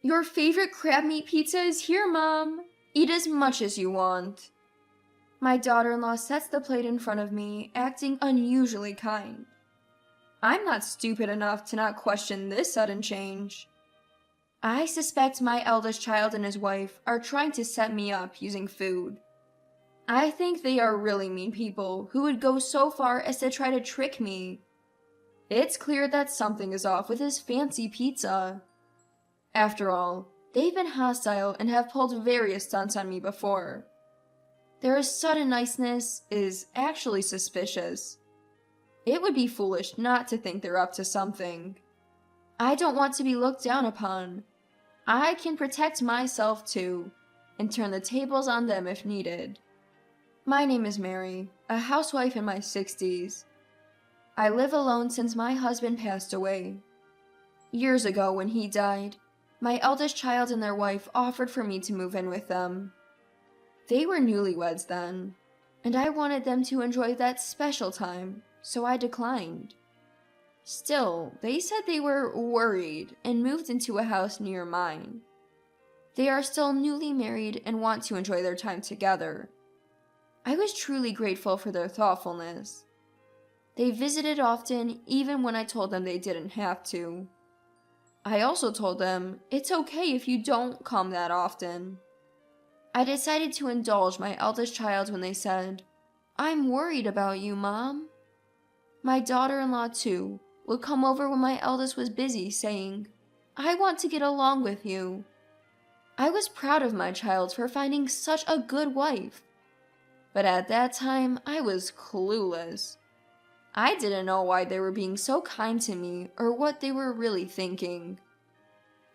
Your favorite crab meat pizza is here, Mom. Eat as much as you want. My daughter-in-law sets the plate in front of me, acting unusually kind. I'm not stupid enough to not question this sudden change. I suspect my eldest child and his wife are trying to set me up using food. I think they are really mean people who would go so far as to try to trick me. It's clear that something is off with this fancy pizza. After all, they've been hostile and have pulled various stunts on me before. Their sudden niceness is actually suspicious. It would be foolish not to think they're up to something. I don't want to be looked down upon. I can protect myself too, and turn the tables on them if needed. My name is Mary, a housewife in my 60s. I live alone since my husband passed away. Years ago when he died, my eldest child and their wife offered for me to move in with them. They were newlyweds then, and I wanted them to enjoy that special time, so I declined. Still, they said they were worried and moved into a house near mine. They are still newly married and want to enjoy their time together. I was truly grateful for their thoughtfulness. They visited often, even when I told them they didn't have to. I also told them it's okay if you don't come that often. I decided to indulge my eldest child when they said, "I'm worried about you, Mom." My daughter-in-law, too, would come over when my eldest was busy, saying, "I want to get along with you." I was proud of my child for finding such a good wife. But at that time, I was clueless. I didn't know why they were being so kind to me or what they were really thinking.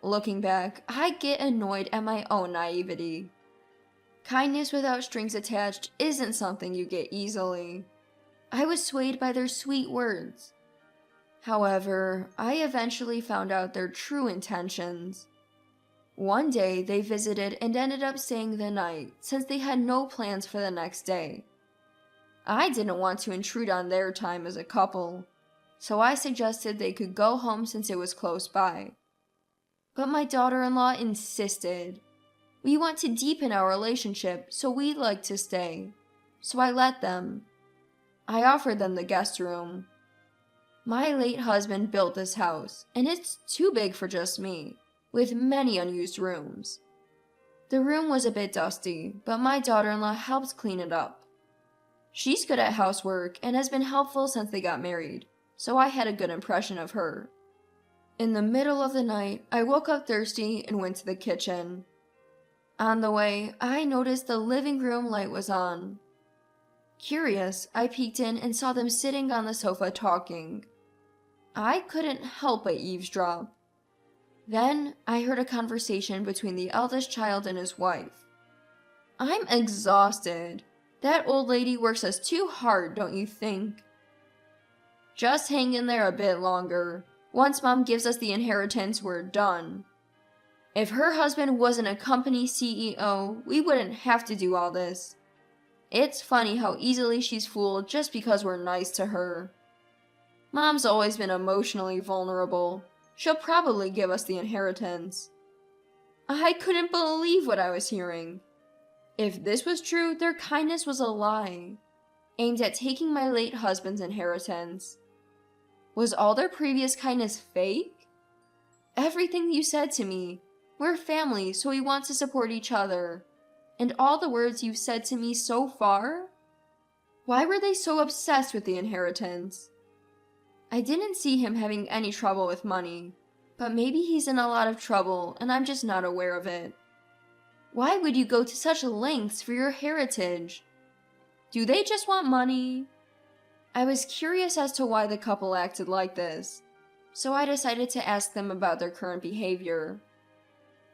Looking back, I get annoyed at my own naivety. Kindness without strings attached isn't something you get easily. I was swayed by their sweet words. However, I eventually found out their true intentions. One day, they visited and ended up staying the night since they had no plans for the next day. I didn't want to intrude on their time as a couple, so I suggested they could go home since it was close by. But my daughter-in-law insisted. We want to deepen our relationship, so we'd like to stay. So I let them. I offered them the guest room. My late husband built this house, and it's too big for just me, with many unused rooms. The room was a bit dusty, but my daughter-in-law helped clean it up. She's good at housework and has been helpful since they got married, so I had a good impression of her. In the middle of the night, I woke up thirsty and went to the kitchen. On the way, I noticed the living room light was on. Curious, I peeked in and saw them sitting on the sofa talking. I couldn't help but eavesdrop. Then, I heard a conversation between the eldest child and his wife. "I'm exhausted. That old lady works us too hard, don't you think?" "Just hang in there a bit longer. Once Mom gives us the inheritance, we're done. If her husband wasn't a company CEO, we wouldn't have to do all this. It's funny how easily she's fooled just because we're nice to her. Mom's always been emotionally vulnerable. She'll probably give us the inheritance." I couldn't believe what I was hearing. If this was true, their kindness was a lie, aimed at taking my late husband's inheritance. Was all their previous kindness fake? Everything you said to me, "We're family, so we want to support each other," and all the words you've said to me so far? Why were they so obsessed with the inheritance? I didn't see him having any trouble with money, but maybe he's in a lot of trouble and I'm just not aware of it. Why would you go to such lengths for your heritage? Do they just want money? I was curious as to why the couple acted like this, so I decided to ask them about their current behavior.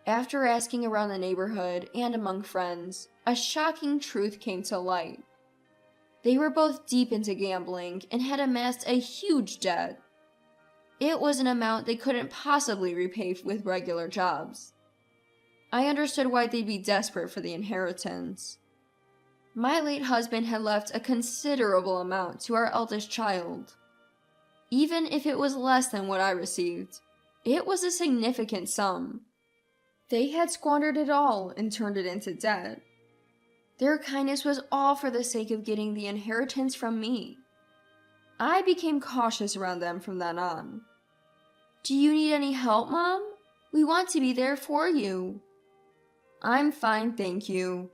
After asking around the neighborhood and among friends, a shocking truth came to light. They were both deep into gambling and had amassed a huge debt. It was an amount they couldn't possibly repay with regular jobs. I understood why they'd be desperate for the inheritance. My late husband had left a considerable amount to our eldest child. Even if it was less than what I received, it was a significant sum. They had squandered it all and turned it into debt. Their kindness was all for the sake of getting the inheritance from me. I became cautious around them from then on. Do you need any help, Mom? We want to be there for you. I'm fine, thank you.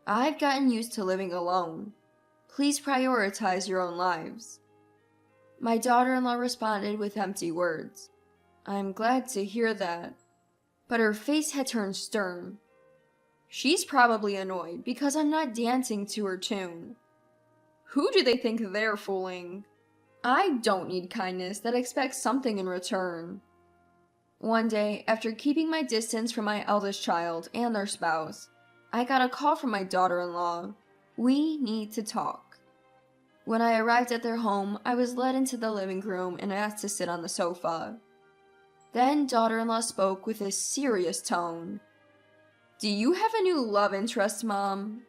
I've gotten used to living alone. Please prioritize your own lives. My daughter-in-law responded with empty words. I'm glad to hear that. But her face had turned stern. She's probably annoyed because I'm not dancing to her tune. Who do they think they're fooling? I don't need kindness that expects something in return. One day, after keeping my distance from my eldest child and their spouse, I got a call from my daughter-in-law. We need to talk. When I arrived at their home, I was led into the living room and asked to sit on the sofa. Then daughter-in-law spoke with a serious tone. Do you have a new love interest, Mom?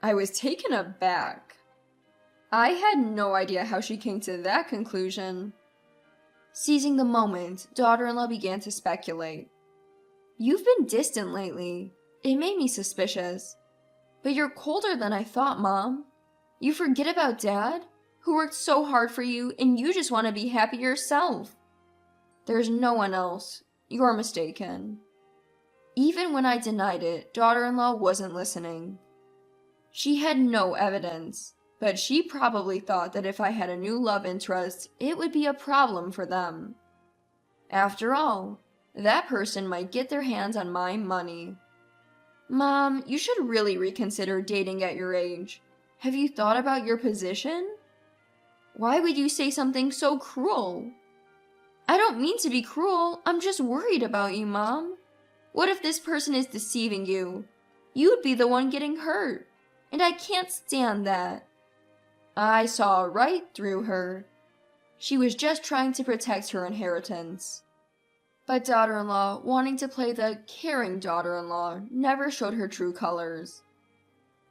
I was taken aback. I had no idea how she came to that conclusion. Seizing the moment, daughter-in-law began to speculate. You've been distant lately. It made me suspicious. But you're colder than I thought, Mom. You forget about Dad, who worked so hard for you, and you just want to be happy yourself. There's no one else. You're mistaken. Even when I denied it, daughter-in-law wasn't listening. She had no evidence, but she probably thought that if I had a new love interest, it would be a problem for them. After all, that person might get their hands on my money. Mom, you should really reconsider dating at your age. Have you thought about your position? Why would you say something so cruel? I don't mean to be cruel. I'm just worried about you, Mom. What if this person is deceiving you? You'd be the one getting hurt. And I can't stand that. I saw right through her. She was just trying to protect her inheritance. But daughter-in-law, wanting to play the caring daughter-in-law, never showed her true colors.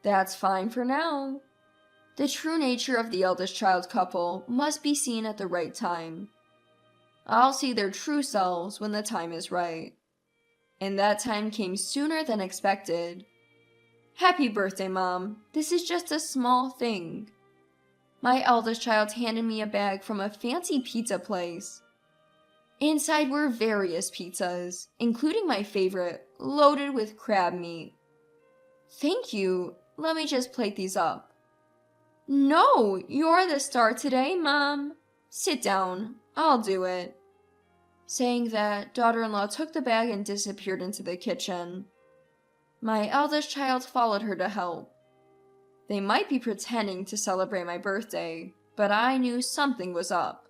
That's fine for now. The true nature of the eldest child couple must be seen at the right time. I'll see their true selves when the time is right. And that time came sooner than expected. Happy birthday, Mom. This is just a small thing. My eldest child handed me a bag from a fancy pizza place. Inside were various pizzas, including my favorite, loaded with crab meat. Thank you. Let me just plate these up. No, you're the star today, Mom. Sit down. I'll do it. Saying that, daughter-in-law took the bag and disappeared into the kitchen. My eldest child followed her to help. They might be pretending to celebrate my birthday, but I knew something was up.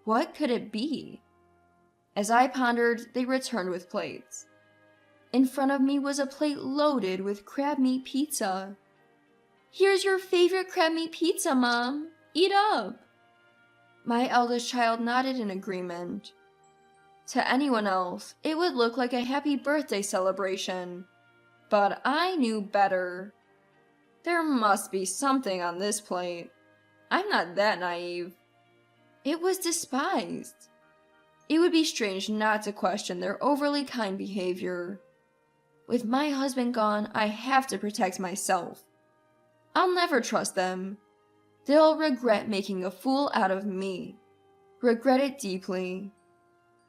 What could it be? As I pondered, they returned with plates. In front of me was a plate loaded with crab meat pizza. Here's your favorite crab meat pizza, Mom. Eat up. My eldest child nodded in agreement. To anyone else, it would look like a happy birthday celebration. But I knew better. There must be something on this plate. I'm not that naive. It was despised. It would be strange not to question their overly kind behavior. With my husband gone, I have to protect myself. I'll never trust them. They'll regret making a fool out of me. Regret it deeply.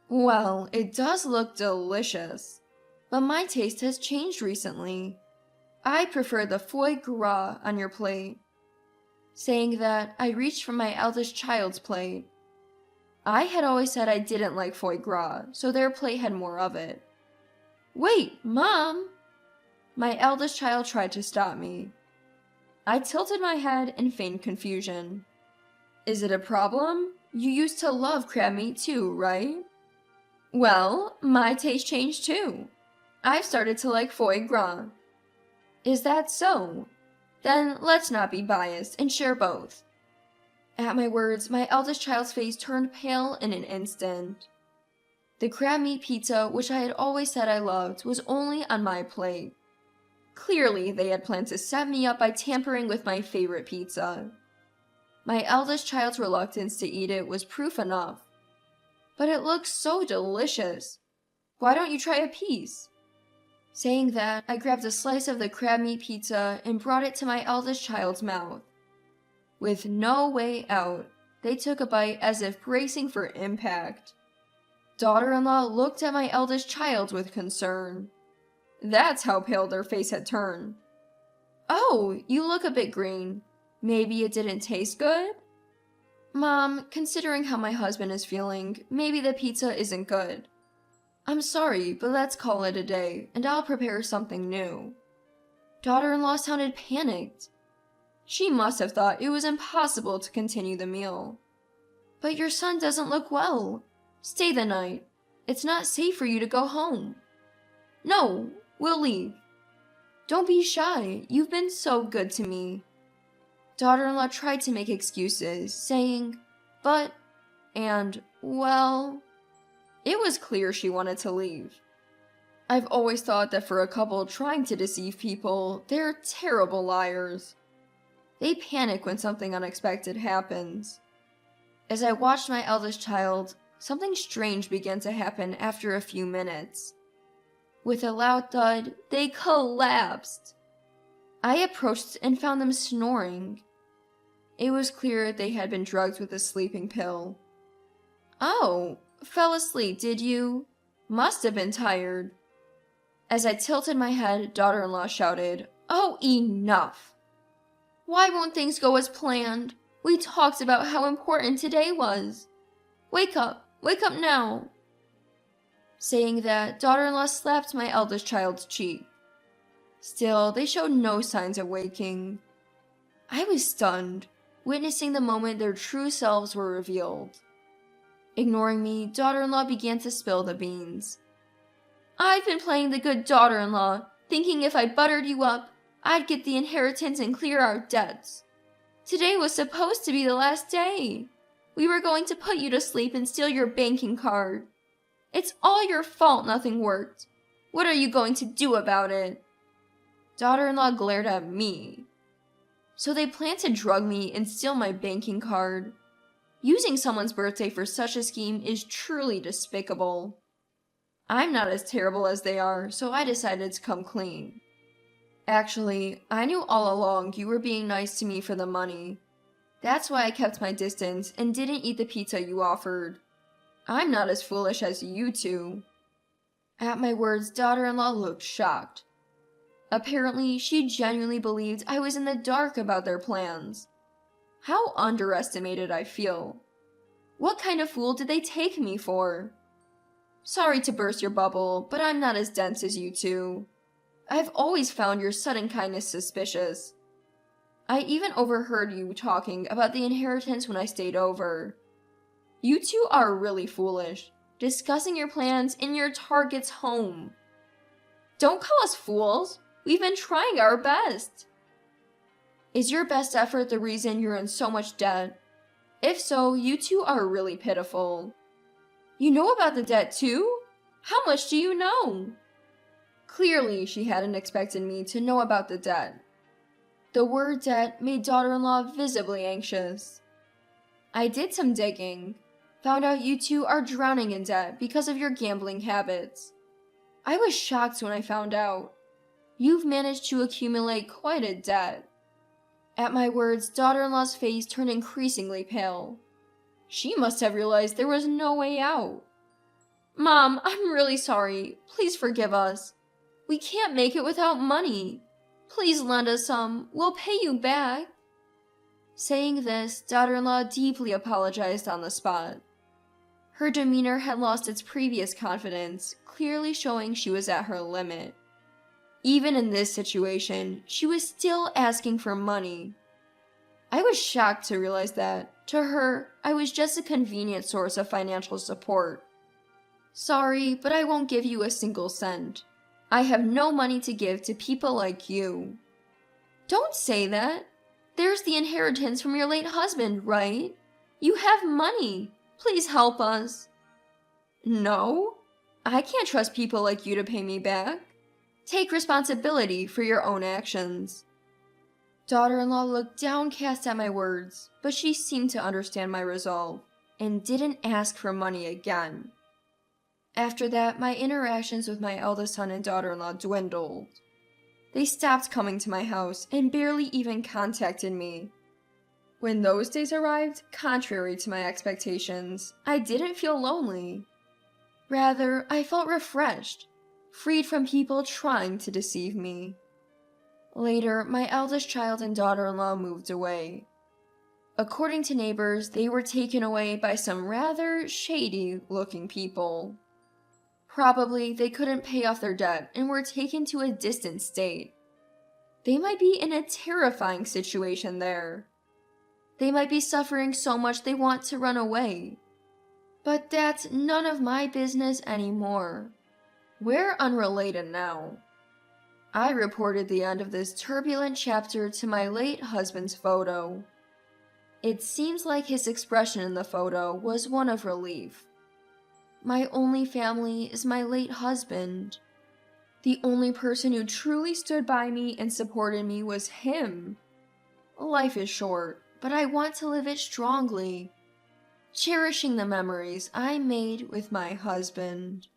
Well, it does look delicious, but my taste has changed recently. I prefer the foie gras on your plate. Saying that, I reached for my eldest child's plate. I had always said I didn't like foie gras, so their plate had more of it. Wait, Mom! My eldest child tried to stop me. I tilted my head and feigned confusion. Is it a problem? You used to love crab meat too, right? Well, my taste changed too. I've started to like foie gras. Is that so? Then let's not be biased and share both. At my words, my eldest child's face turned pale in an instant. The crab meat pizza, which I had always said I loved, was only on my plate. Clearly, they had planned to set me up by tampering with my favorite pizza. My eldest child's reluctance to eat it was proof enough. But it looked so delicious. Why don't you try a piece? Saying that, I grabbed a slice of the crab meat pizza and brought it to my eldest child's mouth. With no way out, they took a bite as if bracing for impact. Daughter-in-law looked at my eldest child with concern. That's how pale their face had turned. Oh, you look a bit green. Maybe it didn't taste good? Mom, considering how my husband is feeling, maybe the pizza isn't good. I'm sorry, but let's call it a day, and I'll prepare something new. Daughter-in-law sounded panicked. She must have thought it was impossible to continue the meal. But your son doesn't look well. Stay the night. It's not safe for you to go home. No, we'll leave. Don't be shy. You've been so good to me. Daughter-in-law tried to make excuses, saying, but, and, well. It was clear she wanted to leave. I've always thought that for a couple trying to deceive people, they're terrible liars. They panic when something unexpected happens. As I watched my eldest child, something strange began to happen after a few minutes. With a loud thud, they collapsed. I approached and found them snoring. It was clear they had been drugged with a sleeping pill. Oh, fell asleep, did you? Must have been tired. As I tilted my head, daughter-in-law shouted, "Oh, enough! Why won't things go as planned? We talked about how important today was. Wake up now." Saying that, daughter-in-law slapped my eldest child's cheek. Still, they showed no signs of waking. I was stunned, witnessing the moment their true selves were revealed. Ignoring me, daughter-in-law began to spill the beans. I've been playing the good daughter-in-law, thinking if I buttered you up, I'd get the inheritance and clear our debts. Today was supposed to be the last day. We were going to put you to sleep and steal your banking card. It's all your fault nothing worked. What are you going to do about it? Daughter-in-law glared at me. So they plan to drug me and steal my banking card. Using someone's birthday for such a scheme is truly despicable. I'm not as terrible as they are, so I decided to come clean. Actually, I knew all along you were being nice to me for the money. That's why I kept my distance and didn't eat the pizza you offered. I'm not as foolish as you two. At my words, daughter-in-law looked shocked. Apparently, she genuinely believed I was in the dark about their plans. How underestimated I feel. What kind of fool did they take me for? Sorry to burst your bubble, but I'm not as dense as you two. I've always found your sudden kindness suspicious. I even overheard you talking about the inheritance when I stayed over. You two are really foolish, discussing your plans in your target's home. Don't call us fools. We've been trying our best. Is your best effort the reason you're in so much debt? If so, you two are really pitiful. You know about the debt too? How much do you know? Clearly, she hadn't expected me to know about the debt. The word debt made daughter-in-law visibly anxious. I did some digging. Found out you two are drowning in debt because of your gambling habits. I was shocked when I found out. You've managed to accumulate quite a debt. At my words, daughter-in-law's face turned increasingly pale. She must have realized there was no way out. Mom, I'm really sorry. Please forgive us. We can't make it without money. Please lend us some. We'll pay you back. Saying this, daughter-in-law deeply apologized on the spot. Her demeanor had lost its previous confidence, clearly showing she was at her limit. Even in this situation, she was still asking for money. I was shocked to realize that, to her, I was just a convenient source of financial support. Sorry, but I won't give you a single cent. I have no money to give to people like you. Don't say that. There's the inheritance from your late husband, right? You have money. Please help us. No, I can't trust people like you to pay me back. Take responsibility for your own actions. Daughter-in-law looked downcast at my words, but she seemed to understand my resolve, and didn't ask for money again. After that, my interactions with my eldest son and daughter-in-law dwindled. They stopped coming to my house and barely even contacted me. When those days arrived, contrary to my expectations, I didn't feel lonely. Rather, I felt refreshed, freed from people trying to deceive me. Later, my eldest child and daughter-in-law moved away. According to neighbors, they were taken away by some rather shady-looking people. Probably they couldn't pay off their debt and were taken to a distant state. They might be in a terrifying situation there. They might be suffering so much they want to run away. But that's none of my business anymore. We're unrelated now. I reported the end of this turbulent chapter to my late husband's photo. It seems like his expression in the photo was one of relief. My only family is my late husband. The only person who truly stood by me and supported me was him. Life is short, but I want to live it strongly, cherishing the memories I made with my husband.